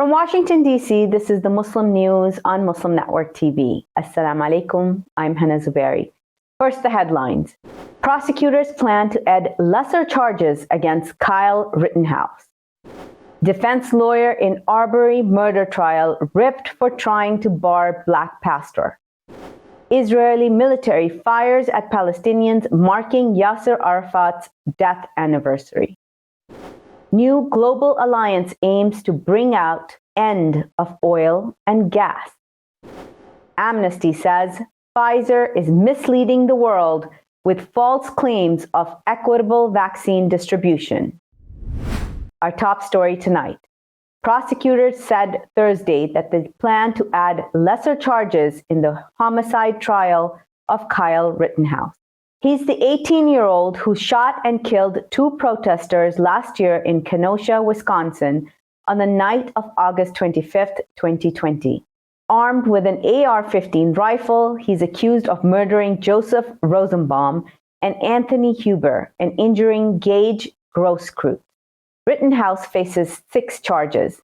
From Washington, D.C., this is the Muslim News on Muslim Network TV. Assalamu alaikum, I'm Hena Zuberi. First, the headlines. Prosecutors plan to add lesser charges against Kyle Rittenhouse. Defense lawyer in Arbery murder trial ripped for trying to bar black pastor. Israeli military fires at Palestinians marking Yasir Arafat's death anniversary. New global alliance aims to bring out end of oil and gas. Amnesty says Pfizer is misleading the world with false claims of equitable vaccine distribution. Our top story tonight. Prosecutors said Thursday that they plan to add lesser charges in the homicide trial of Kyle Rittenhouse. He's the 18-year-old who shot and killed two protesters last year in Kenosha, Wisconsin, on the night of August 25, 2020. Armed with an AR-15 rifle, he's accused of murdering Joseph Rosenbaum and Anthony Huber and injuring Gage Grosskreutz. Rittenhouse faces 6 charges.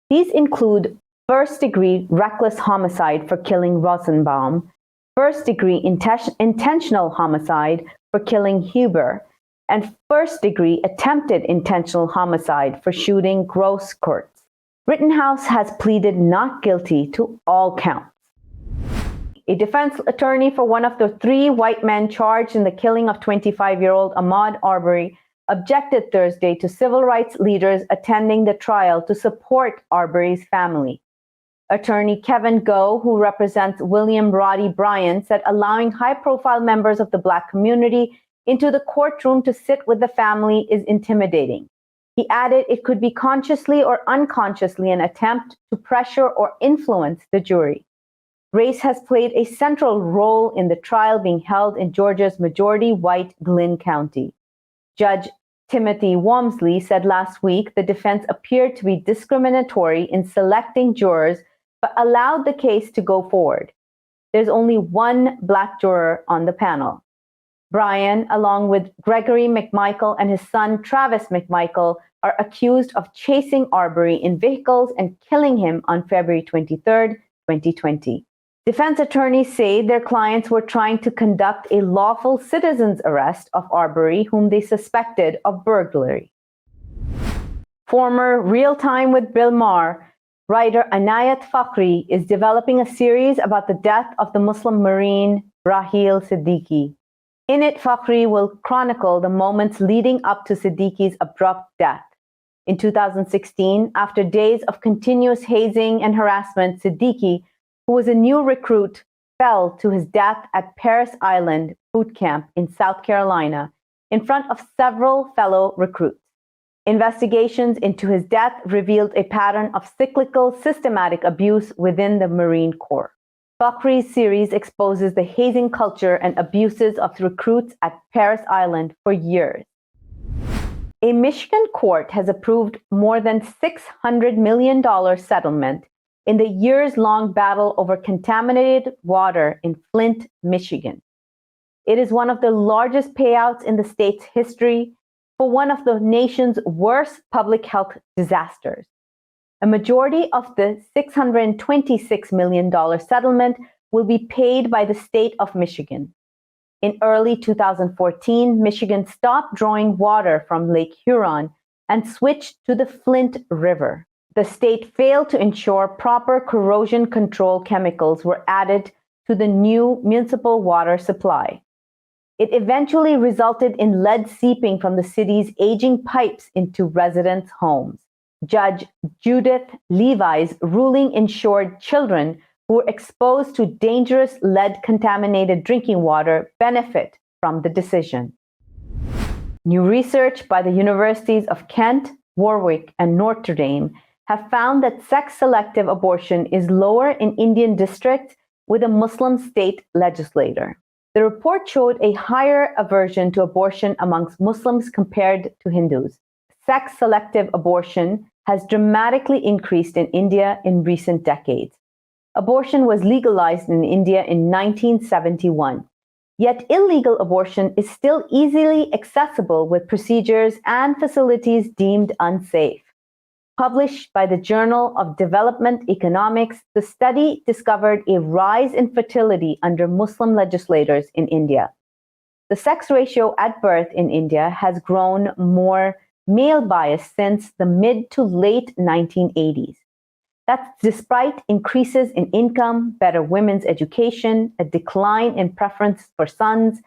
These include first-degree reckless homicide for killing Rosenbaum, first-degree intentional homicide for killing Huber, and first-degree attempted intentional homicide for shooting Grosskreutz. Rittenhouse has pleaded not guilty to all counts. A defense attorney for one of the 3 white men charged in the killing of 25-year-old Ahmaud Arbery objected Thursday to civil rights leaders attending the trial to support Arbery's family. Attorney Kevin Goh, who represents William Roddy Bryan, said allowing high-profile members of the Black community into the courtroom to sit with the family is intimidating. He added it could be consciously or unconsciously an attempt to pressure or influence the jury. Race has played a central role in the trial being held in Georgia's majority-white Glynn County. Judge Timothy Walmsley said last week the defense appeared to be discriminatory in selecting jurors but allowed the case to go forward. There's only one black juror on the panel. Bryan, along with Gregory McMichael and his son Travis McMichael, are accused of chasing Arbery in vehicles and killing him on February 23, 2020. Defense attorneys say their clients were trying to conduct a lawful citizen's arrest of Arbery, whom they suspected of burglary. Former Real Time with Bill Maher writer Inayat Fakhri is developing a series about the death of the Muslim Marine Raheel Siddiqui. In it, Fakhri will chronicle the moments leading up to Siddiqui's abrupt death. In 2016, after days of continuous hazing and harassment, Siddiqui, who was a new recruit, fell to his death at Parris Island boot camp in South Carolina in front of several fellow recruits. Investigations into his death revealed a pattern of cyclical, systematic abuse within the Marine Corps. Fakhri's series exposes the hazing culture and abuses of recruits at Parris Island for years. A Michigan court has approved more than $600 million settlement in the years-long battle over contaminated water in Flint, Michigan. It is one of the largest payouts in the state's history for one of the nation's worst public health disasters. A majority of the $626 million settlement will be paid by the state of Michigan. In early 2014, Michigan stopped drawing water from Lake Huron and switched to the Flint River. The state failed to ensure proper corrosion control chemicals were added to the new municipal water supply. It eventually resulted in lead seeping from the city's aging pipes into residents' homes. Judge Judith Levi's ruling ensured children who were exposed to dangerous lead-contaminated drinking water benefit from the decision. New research by the universities of Kent, Warwick, and Notre Dame have found that sex-selective abortion is lower in Indian districts with a Muslim state legislator. The report showed a higher aversion to abortion amongst Muslims compared to Hindus. Sex-selective abortion has dramatically increased in India in recent decades. Abortion was legalized in India in 1971. Yet illegal abortion is still easily accessible with procedures and facilities deemed unsafe. Published by the Journal of Development Economics, the study discovered a rise in fertility under Muslim legislators in India. The sex ratio at birth in India has grown more male-biased since the mid to late 1980s. That's despite increases in income, better women's education, a decline in preference for sons,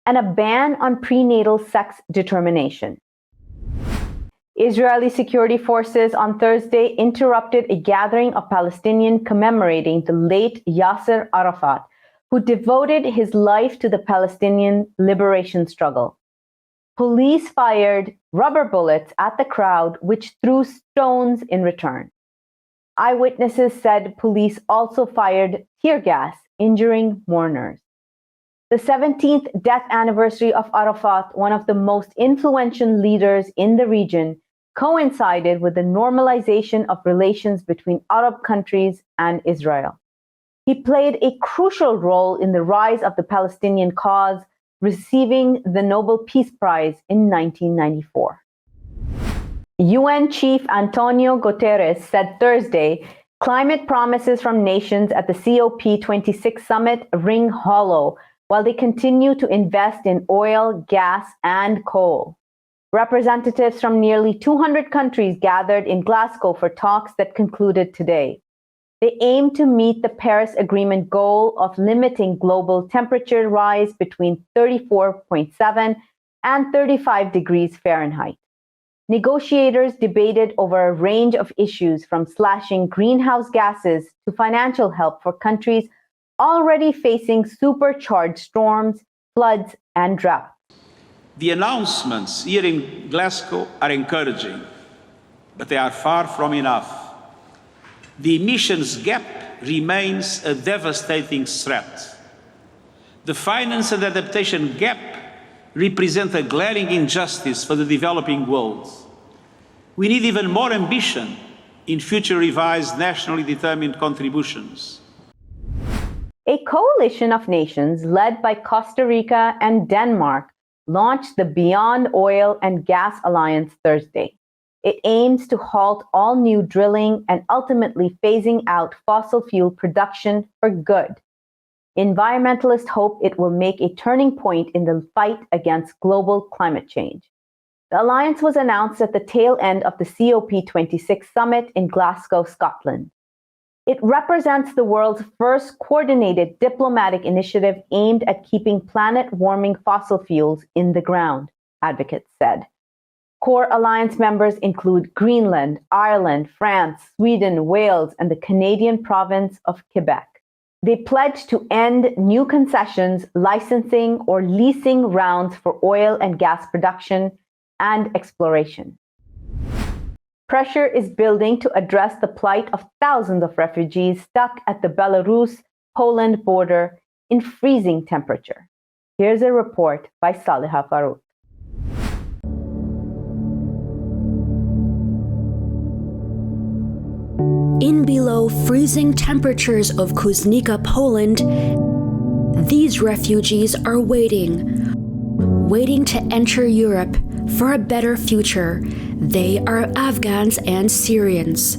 and a ban on prenatal sex determination. Israeli security forces on Thursday interrupted a gathering of Palestinians commemorating the late Yasir Arafat, who devoted his life to the Palestinian liberation struggle. Police fired rubber bullets at the crowd, which threw stones in return. Eyewitnesses said police also fired tear gas, injuring mourners. The 17th death anniversary of Arafat, one of the most influential leaders in the region, coincided with the normalization of relations between Arab countries and Israel. He played a crucial role in the rise of the Palestinian cause, receiving the Nobel Peace Prize in 1994. UN Chief Antonio Guterres said Thursday, climate promises from nations at the COP26 summit ring hollow while they continue to invest in oil, gas, and coal. Representatives from nearly 200 countries gathered in Glasgow for talks that concluded today. They aim to meet the Paris Agreement goal of limiting global temperature rise between 34.7 and 35 degrees Fahrenheit. Negotiators debated over a range of issues from slashing greenhouse gases to financial help for countries already facing supercharged storms, floods, and drought. The announcements here in Glasgow are encouraging, but they are far from enough. The emissions gap remains a devastating threat. The finance and adaptation gap represent a glaring injustice for the developing world. We need even more ambition in future revised nationally determined contributions. A coalition of nations led by Costa Rica and Denmark launched the Beyond Oil and Gas Alliance Thursday. It aims to halt all new drilling and ultimately phasing out fossil fuel production for good. Environmentalists hope it will make a turning point in the fight against global climate change. The alliance was announced at the tail end of the COP26 summit in Glasgow, Scotland. It represents the world's first coordinated diplomatic initiative aimed at keeping planet-warming fossil fuels in the ground, advocates said. Core alliance members include Greenland, Ireland, France, Sweden, Wales, and the Canadian province of Quebec. They pledged to end new concessions, licensing, or leasing rounds for oil and gas production and exploration. Pressure is building to address the plight of thousands of refugees stuck at the Belarus-Poland border in freezing temperature. Here's a report by Saliha Farouk. In below freezing temperatures of Kuznica, Poland, these refugees are waiting to enter Europe for a better future. They are Afghans and Syrians.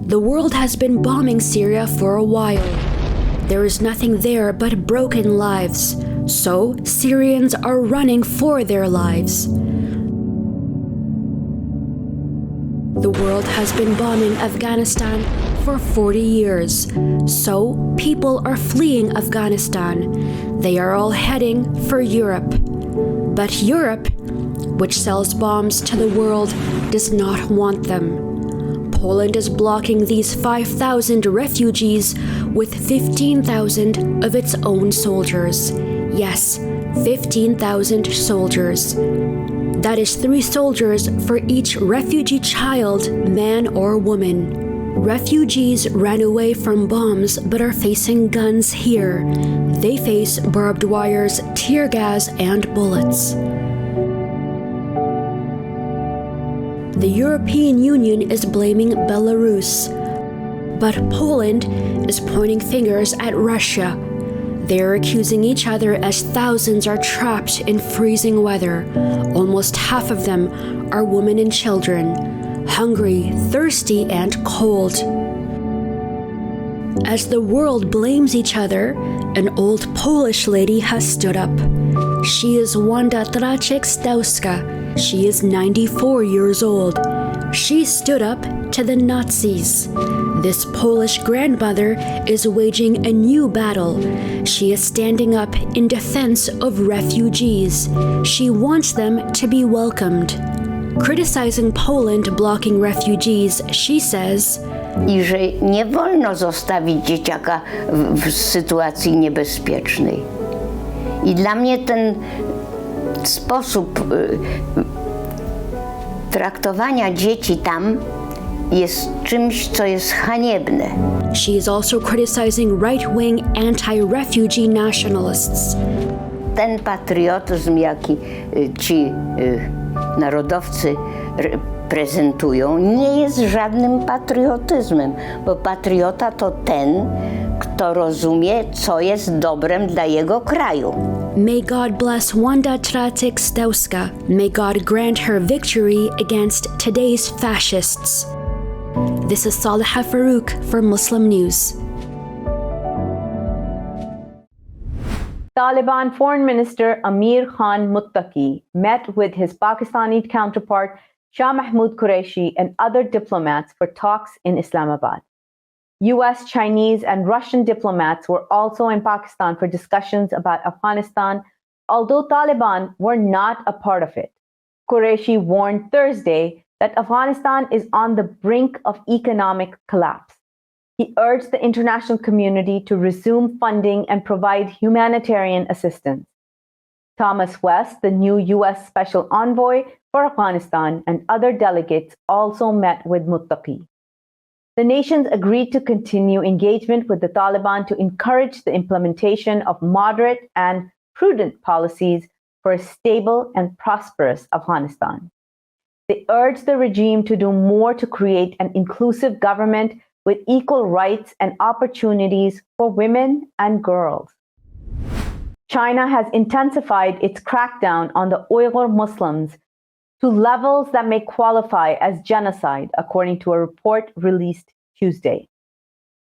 The world has been bombing Syria for a while. There is nothing there but broken lives, so Syrians are running for their lives. The world has been bombing Afghanistan for 40 years, so people are fleeing Afghanistan. They are all heading for Europe. But Europe, which sells bombs to the world, does not want them. Poland is blocking these 5,000 refugees with 15,000 of its own soldiers. Yes, 15,000 soldiers. That is 3 soldiers for each refugee child, man or woman. Refugees ran away from bombs but are facing guns here. They face barbed wires, tear gas, and bullets. The European Union is blaming Belarus, but Poland is pointing fingers at Russia. They are accusing each other as thousands are trapped in freezing weather. Almost half of them are women and children. hungry, thirsty, and cold. As the world blames each other, an old Polish lady has stood up. She is Wanda Traczyk-Stauska. She is 94 years old. She stood up to the Nazis. This Polish grandmother is waging a new battle. She is standing up in defense of refugees. She wants them to be welcomed. Criticizing Poland blocking refugees, she says, I że nie wolno zostawić dzieciaka w sytuacji niebezpiecznej. I dla mnie ten sposób traktowania dzieci tam jest czymś, co jest haniebne. She is also criticizing right-wing anti-refugee nationalists. Ten patriotyzm, jaki ci narodowcy prezentują, nie jest żadnym patriotyzmem, bo patriota to ten, kto rozumie, co jest dobrem dla jego kraju. May God bless Wanda Traczyk-Stauska. May God grant her victory against today's fascists. This is Saliha Farouk for Muslim News. Taliban Foreign Minister Amir Khan Muttaqi met with his Pakistani counterpart Shah Mahmood Qureshi and other diplomats for talks in Islamabad. US, Chinese, and Russian diplomats were also in Pakistan for discussions about Afghanistan, although Taliban were not a part of it. Qureshi warned Thursday that Afghanistan is on the brink of economic collapse. He urged the international community to resume funding and provide humanitarian assistance. Thomas West, the new US Special Envoy for Afghanistan, and other delegates also met with Muttaqi. The nations agreed to continue engagement with the Taliban to encourage the implementation of moderate and prudent policies for a stable and prosperous Afghanistan. They urged the regime to do more to create an inclusive government with equal rights and opportunities for women and girls. China has intensified its crackdown on the Uyghur Muslims to levels that may qualify as genocide, according to a report released Tuesday.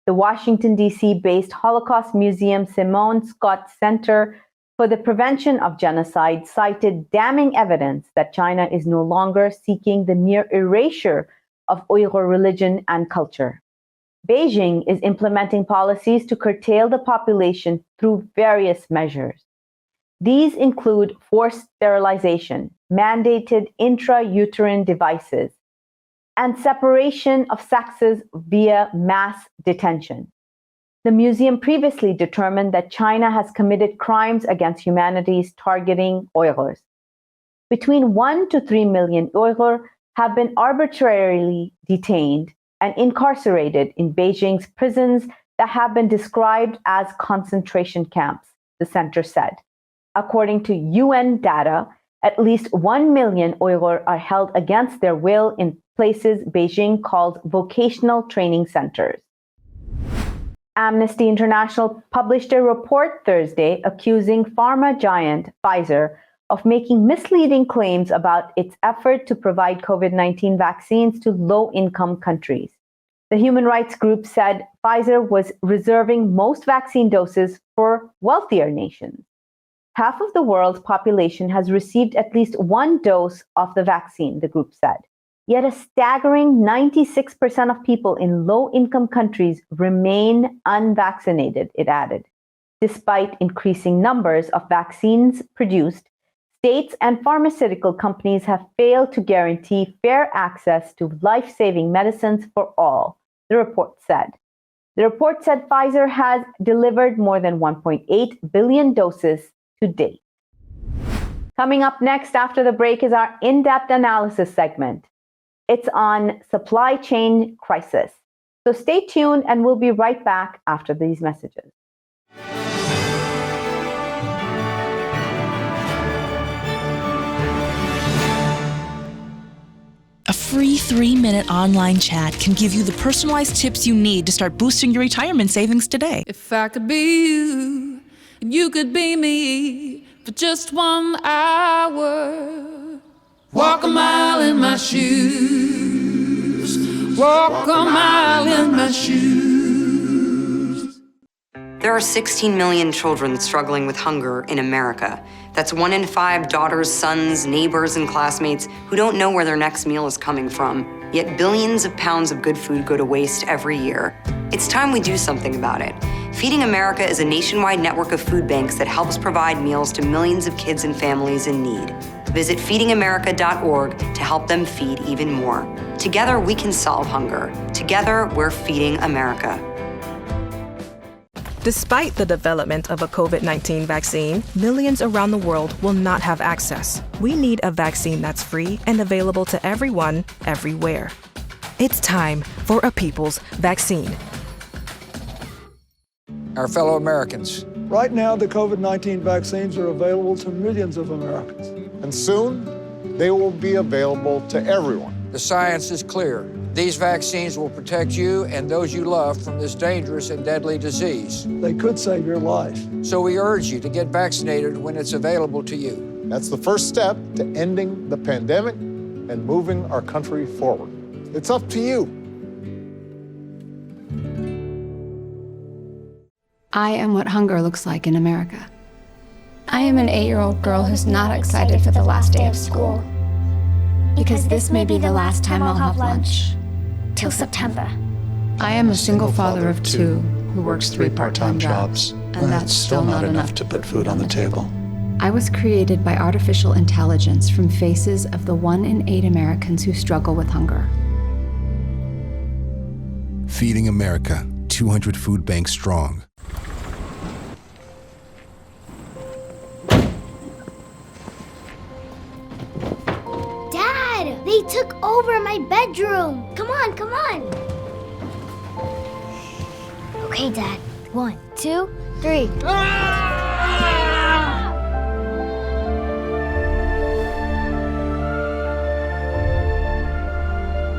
The Washington, D.C.-based Holocaust Museum Simone Scott Center for the Prevention of Genocide cited damning evidence that China is no longer seeking the mere erasure of Uyghur religion and culture. Beijing is implementing policies to curtail the population through various measures. These include forced sterilization, mandated intrauterine devices, and separation of sexes via mass detention. The museum previously determined that China has committed crimes against humanity targeting Uyghurs. Between 1 to 3 million Uyghur have been arbitrarily detained and incarcerated in Beijing's prisons that have been described as concentration camps, the center said. According to UN data, at least 1 million Uyghur are held against their will in places Beijing calls vocational training centers. Amnesty International published a report Thursday accusing pharma giant Pfizer of making misleading claims about its effort to provide COVID-19 vaccines to low-income countries. The human rights group said Pfizer was reserving most vaccine doses for wealthier nations. Half of the world's population has received at least one dose of the vaccine, the group said. Yet a staggering 96% of people in low-income countries remain unvaccinated, it added. Despite increasing numbers of vaccines produced, states and pharmaceutical companies have failed to guarantee fair access to life-saving medicines for all, the report said. The report said Pfizer has delivered more than 1.8 billion doses to date. Coming up next after the break is our in-depth analysis segment. It's on supply chain crisis. So stay tuned and we'll be right back after these messages. A free 3-minute online chat can give you the personalized tips you need to start boosting your retirement savings today. If I could be you, and you could be me for just 1 hour, walk a mile in my shoes. walk a mile in my shoes. There are 16 million children struggling with hunger in America. That's 1 in 5 daughters, sons, neighbors, and classmates who don't know where their next meal is coming from. Yet billions of pounds of good food go to waste every year. It's time we do something about it. Feeding America is a nationwide network of food banks that helps provide meals to millions of kids and families in need. Visit feedingamerica.org to help them feed even more. Together, we can solve hunger. Together, we're feeding America. Despite the development of a COVID-19 vaccine, millions around the world will not have access. We need a vaccine that's free and available to everyone, everywhere. It's time for a people's vaccine. Our fellow Americans. Right now, the COVID-19 vaccines are available to millions of Americans. And soon, they will be available to everyone. The science is clear. These vaccines will protect you and those you love from this dangerous and deadly disease. They could save your life. So we urge you to get vaccinated when it's available to you. That's the first step to ending the pandemic and moving our country forward. It's up to you. I am what hunger looks like in America. I am an 8-year-old girl who's not excited for the last day of school. Because this may be the last time I'll have lunch. Till September. I am a single father of 2 who works 3 part-time jobs, and that's still not enough to put food on the table. I was created by artificial intelligence from faces of the 1 in 8 Americans who struggle with hunger. Feeding America, 200 food banks strong. They took over my bedroom. Come on, come on. Okay, Dad. 1, 2, 3.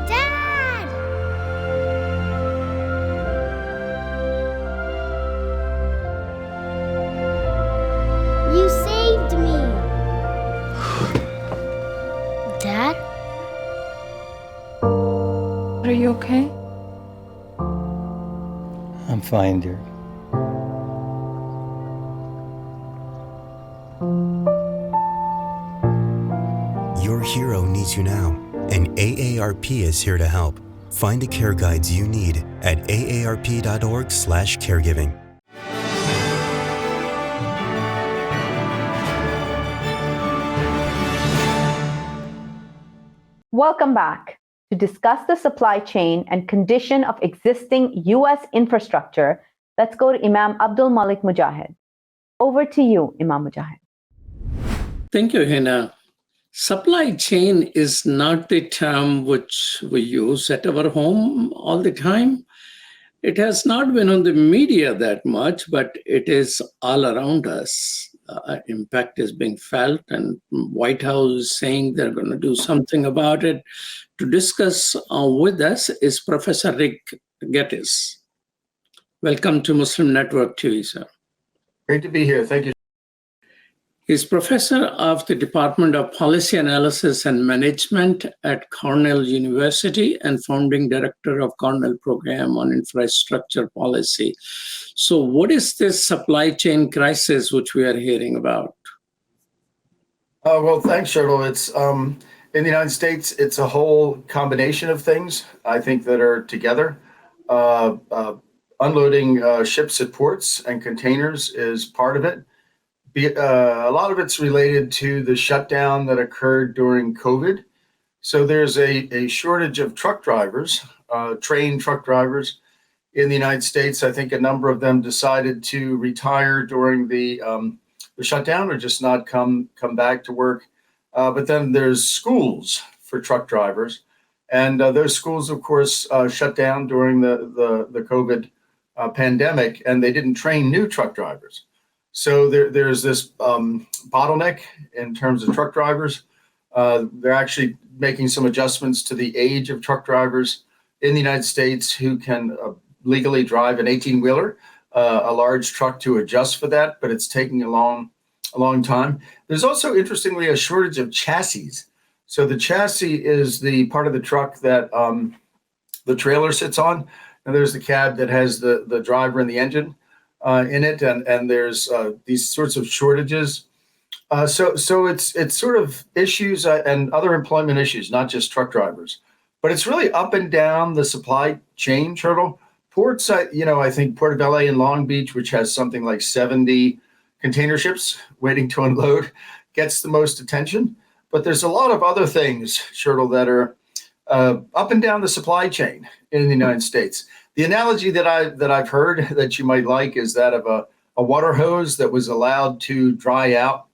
Dad! You saved me. Dad? Are you okay? I'm fine, dear. Your hero needs you now, and AARP is here to help. Find the care guides you need at aarp.org/caregiving. Welcome back. To discuss the supply chain and condition of existing U.S. infrastructure, let's go to Imam Abdul Malik Mujahid. Over to you, Imam Mujahid. Thank you, Hena. Supply chain is not the term which we use at our home all the time. It has not been on the media that much, but it is all around us. Impact is being felt, and White House is saying they're going to do something about it. To discuss with us is Professor Rick Gettis. Welcome to Muslim Network TV, sir. Great to be here. Thank you. He's professor of the Department of Policy Analysis and Management at Cornell University and founding director of Cornell Program on Infrastructure Policy. So what is this supply chain crisis which we are hearing about? Well, thanks, Shirley. It's in the United States, it's a whole combination of things, I think, that are together. Unloading ships at ports and containers is part of it. A lot of it's related to the shutdown that occurred during COVID. So there's a shortage of truck drivers, trained truck drivers in the United States. I think a number of them decided to retire during the shutdown or just not come back to work. But then there's schools for truck drivers. And those schools, of course, shut down during the COVID pandemic, and they didn't train new truck drivers. So there's this bottleneck in terms of truck drivers. They're actually making some adjustments to the age of truck drivers in the United States who can legally drive an 18-wheeler, a large truck, to adjust for that, but it's taking a long time. There's also, interestingly, a shortage of chassis. So the chassis is the part of the truck that the trailer sits on, and there's the cab that has the driver and the engine in it, and there's these sorts of shortages. So it's sort of issues and other employment issues, not just truck drivers, but it's really up and down the supply chain, Turtle. Ports, I think Port of LA and Long Beach, which has something like 70 container ships waiting to unload, gets the most attention. But there's a lot of other things, Turtle, that are up and down the supply chain in the United States. The analogy that I've heard that you might like is that of a water hose that was allowed to dry out,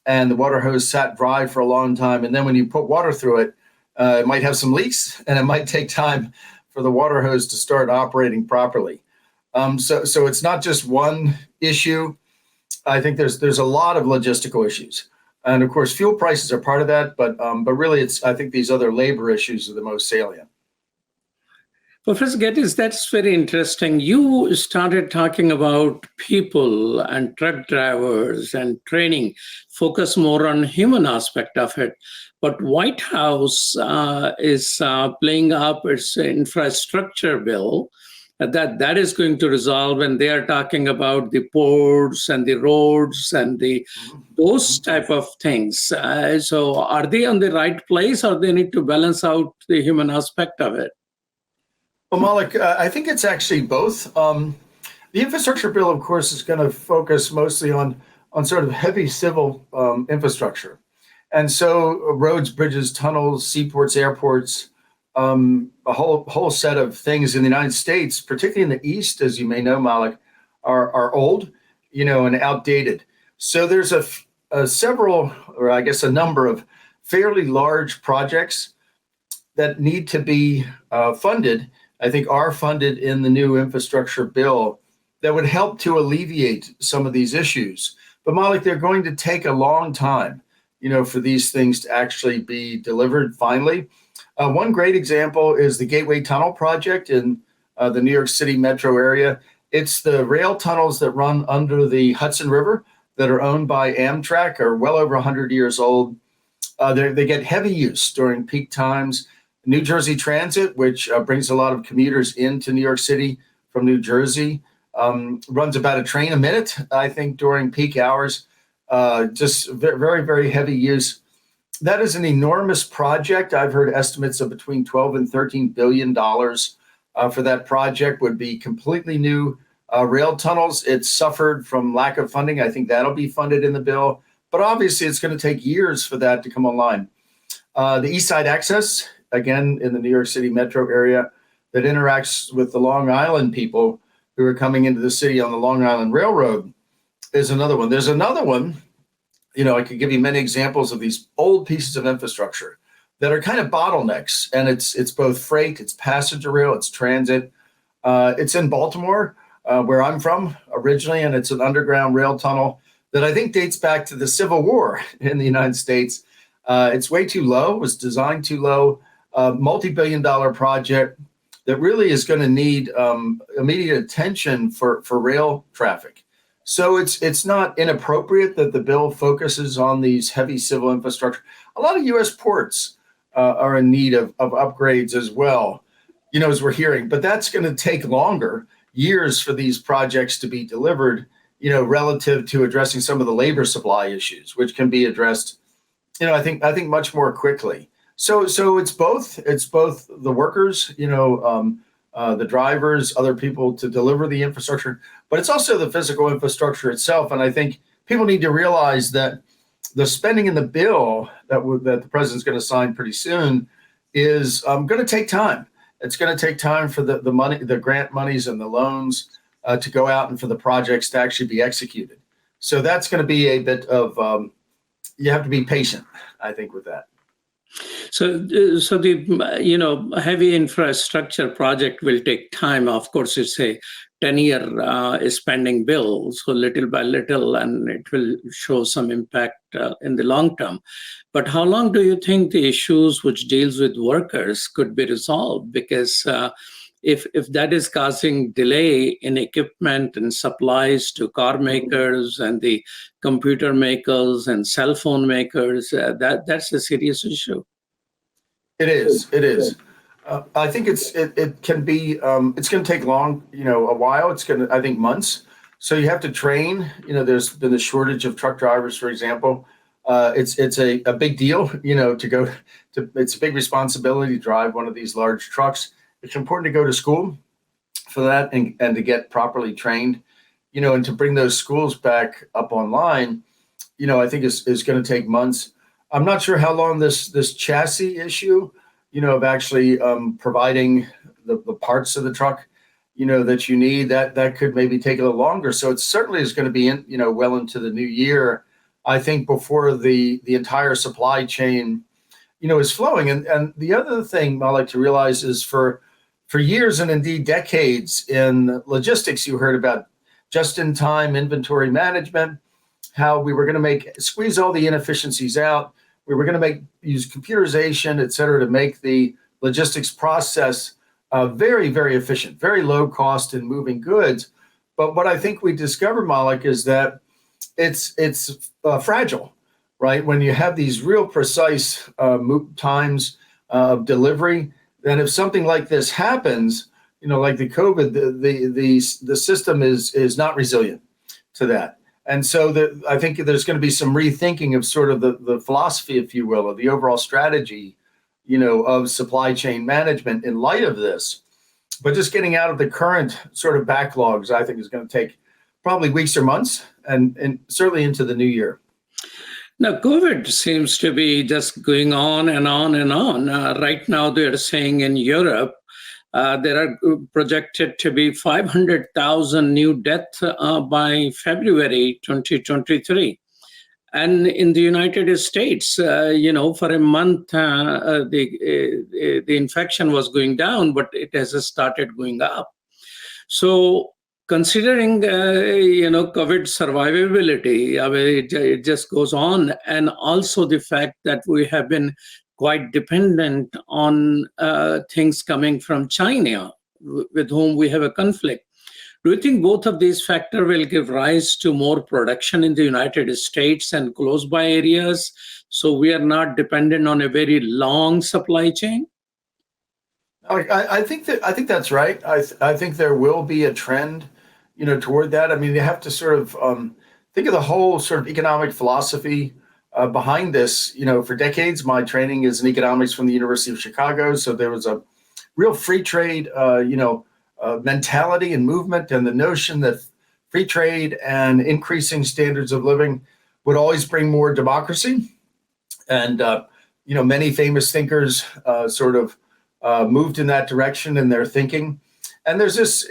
and the water hose sat dry for a long time. And then when you put water through it, it might have some leaks, and it might take time for the water hose to start operating properly. So it's not just one issue. I think there's a lot of logistical issues. And of course, fuel prices are part of that, but really I think these other labor issues are the most salient. Professor Geddes, that's very interesting. You started talking about people and truck drivers and training, focus more on human aspect of it. But White House is playing up its infrastructure bill that is going to resolve, and they are talking about the ports and the roads and those type of things. So are they on the right place, or they need to balance out the human aspect of it? Well, Malik, I think it's actually both. The infrastructure bill, of course, is going to focus mostly on sort of heavy civil infrastructure. And so roads, bridges, tunnels, seaports, airports, a whole set of things in the United States, particularly in the East, as you may know, Malik, are old, and outdated. So there's a number of fairly large projects that need to be funded, I think are funded in the new infrastructure bill, that would help to alleviate some of these issues. But Malik, they're going to take a long time, for these things to actually be delivered finally. One great example is the Gateway Tunnel project in the New York City metro area. It's the rail tunnels that run under the Hudson River that are owned by Amtrak, are well over 100 years old. They get heavy use during peak times. New Jersey Transit, which brings a lot of commuters into New York City from New Jersey, runs about a train a minute, I think, during peak hours. Just very, very heavy use. That is an enormous project. I've heard estimates of between 12 and $13 billion for that project. Would be completely new rail tunnels. It's suffered from lack of funding. I think that'll be funded in the bill. But obviously, it's going to take years for that to come online. The East Side Access, again, in the New York City metro area, that interacts with the Long Island people who are coming into the city on the Long Island Railroad, is another one. There's another one, I could give you many examples of these old pieces of infrastructure that are kind of bottlenecks. And it's both freight, it's passenger rail, it's transit. It's in Baltimore, where I'm from originally, and it's an underground rail tunnel that I think dates back to the Civil War in the United States. It's way too low, was designed too low, multi-billion-dollar project that really is going to need immediate attention for rail traffic. So it's not inappropriate that the bill focuses on these heavy civil infrastructure. A lot of U.S. ports are in need of upgrades as well, as we're hearing. But that's going to take longer, years for these projects to be delivered, relative to addressing some of the labor supply issues, which can be addressed, I think much more quickly. So it's both. It's both the workers, the drivers, other people to deliver the infrastructure, but it's also the physical infrastructure itself. And I think people need to realize that the spending in the bill that the president's going to sign pretty soon is going to take time. It's going to take time for the money, the grant monies and the loans to go out and for the projects to actually be executed. So that's going to be a bit of, you have to be patient, I think, with that. So the heavy infrastructure project will take time. Of course, it's a 10-year spending bill, so little by little, and it will show some impact in the long term. But how long do you think the issues which deals with workers could be resolved? Because if that is causing delay in equipment and supplies to car makers and the computer makers and cell phone makers, that's a serious issue. It is. I think it can be, it's going to take long, a while. It's going to, I think, months. So you have to train. There's been a shortage of truck drivers, for example. It's a big deal, to go to, it's a big responsibility to drive one of these large trucks. It's important to go to school for that and to get properly trained, and to bring those schools back up online, I think is going to take months. I'm not sure how long this chassis issue, of actually providing the parts of the truck, that you need, that could maybe take a little longer. So it certainly is going to be well into the new year, I think, before the entire supply chain, is flowing. And the other thing I like to realize is for years and indeed decades in logistics, you heard about just-in-time inventory management, how we were going to squeeze all the inefficiencies out. We were going to use computerization, et cetera, to make the logistics process very, very efficient, very low cost in moving goods. But what I think we discovered, Malik, is that it's fragile, right? When you have these real precise times of delivery, then if something like this happens, like the COVID, the system is not resilient to that. And so I think there's going to be some rethinking of sort of the philosophy, if you will, of the overall strategy, of supply chain management in light of this. But just getting out of the current sort of backlogs, I think, is going to take probably weeks or months, and certainly into the new year. Now, COVID seems to be just going on and on and on. Right now, they're saying in Europe, there are projected to be 500,000 new deaths by February 2023. And in the United States, for a month, the infection was going down, but it has started going up. So considering, COVID survivability, I mean, it just goes on. And also the fact that we have been quite dependent on things coming from China, with whom we have a conflict. Do you think both of these factors will give rise to more production in the United States and close by areas, so we are not dependent on a very long supply chain? I think that's right. I think there will be a trend, toward that. I mean, you have to sort of think of the whole sort of economic philosophy behind this. For decades, my training is in economics from the University of Chicago. So there was a real free trade, mentality and movement, and the notion that free trade and increasing standards of living would always bring more democracy. And, many famous thinkers sort of moved in that direction in their thinking. And there's this,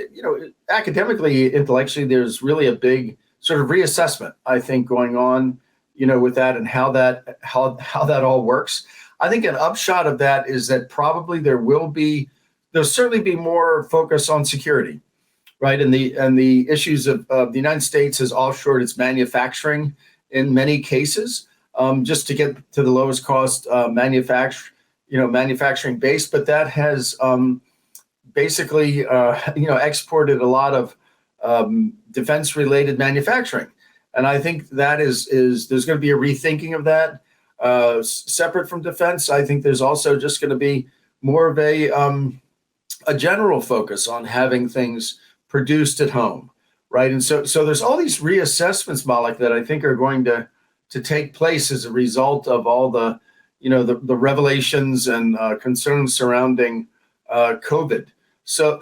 academically, intellectually, there's really a big sort of reassessment, I think, going on, with that and how that all works. I think an upshot of that is that probably there'll certainly be more focus on security, right? And the issues of the United States has offshored its manufacturing in many cases, just to get to the lowest cost manufacturing base. But that has basically exported a lot of defense-related manufacturing. And I think that is there's going to be a rethinking of that, separate from defense. I think there's also just going to be more of a general focus on having things produced at home, right? And so there's all these reassessments, Malik, that I think are going to take place as a result of all the revelations and concerns surrounding COVID. So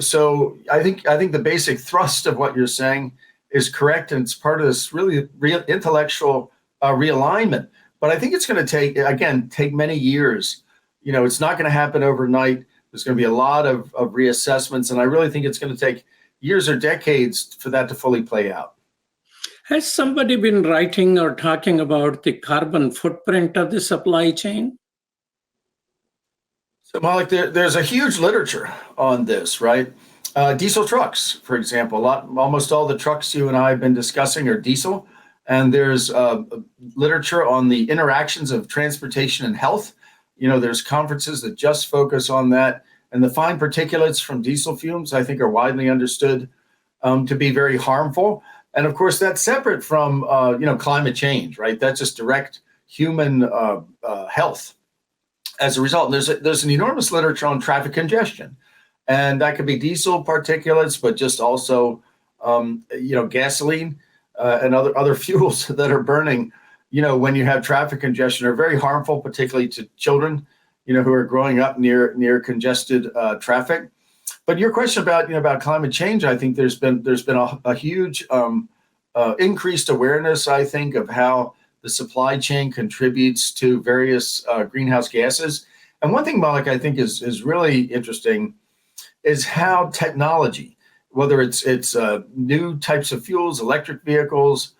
I think the basic thrust of what you're saying is correct, and it's part of this really real intellectual realignment. But I think it's going to take many years. It's not going to happen overnight. There's going to be a lot of reassessments, and I really think it's going to take years or decades for that to fully play out. Has somebody been writing or talking about the carbon footprint of the supply chain? So, Malik, there's a huge literature on this, right? Diesel trucks, for example, almost all the trucks you and I have been discussing are diesel. And there's literature on the interactions of transportation and health. There's conferences that just focus on that. And the fine particulates from diesel fumes, I think, are widely understood to be very harmful. And of course, that's separate from, climate change, right? That's just direct human health. as a result. There's an enormous literature on traffic congestion, and that could be diesel particulates, but just also gasoline and other fuels that are burning. When you have traffic congestion, are very harmful, particularly to children, who are growing up near congested traffic. But your question about climate change, I think there's been a huge increased awareness, I think, of how the supply chain contributes to various greenhouse gases. And one thing, Malik, I think is really interesting is how technology, whether it's new types of fuels, electric vehicles,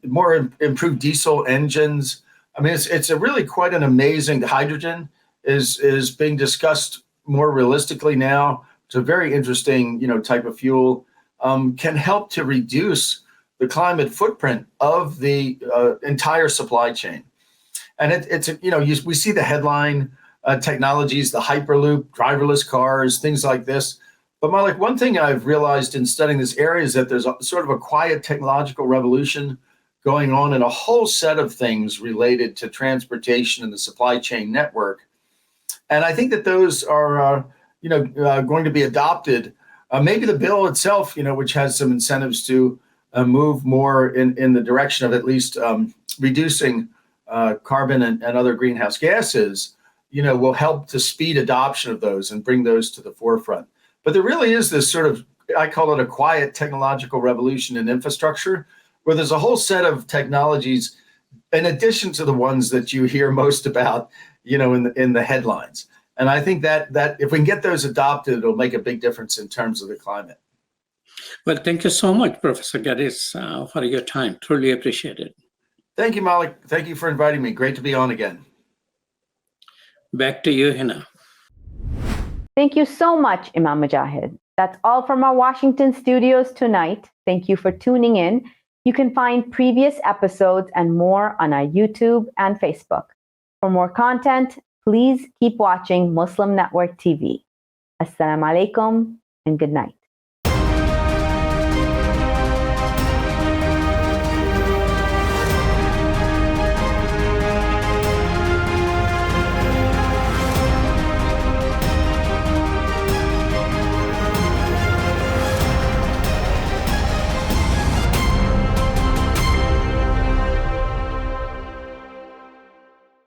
more improved diesel engines. I mean, it's a really quite an amazing. Hydrogen is being discussed more realistically now. It's a very interesting, type of fuel, can help to reduce the climate footprint of the entire supply chain. And we see the headline technologies, the Hyperloop, driverless cars, things like this. But Malik, one thing I've realized in studying this area is that there's sort of a quiet technological revolution going on in a whole set of things related to transportation and the supply chain network. And I think that those are, going to be adopted. Maybe the bill itself, which has some incentives to move more in the direction of at least reducing carbon and other greenhouse gases, will help to speed adoption of those and bring those to the forefront. But there really is this sort of, I call it a quiet technological revolution in infrastructure, where there's a whole set of technologies, in addition to the ones that you hear most about, in the headlines. And I think that if we can get those adopted, it'll make a big difference in terms of the climate. Well, thank you so much, Professor Gaddis, for your time. Truly appreciate it. Thank you, Malik. Thank you for inviting me. Great to be on again. Back to you, Hena. Thank you so much, Imam Mujahid. That's all from our Washington studios tonight. Thank you for tuning in. You can find previous episodes and more on our YouTube and Facebook. For more content, please keep watching Muslim Network TV. Assalamu alaikum and good night.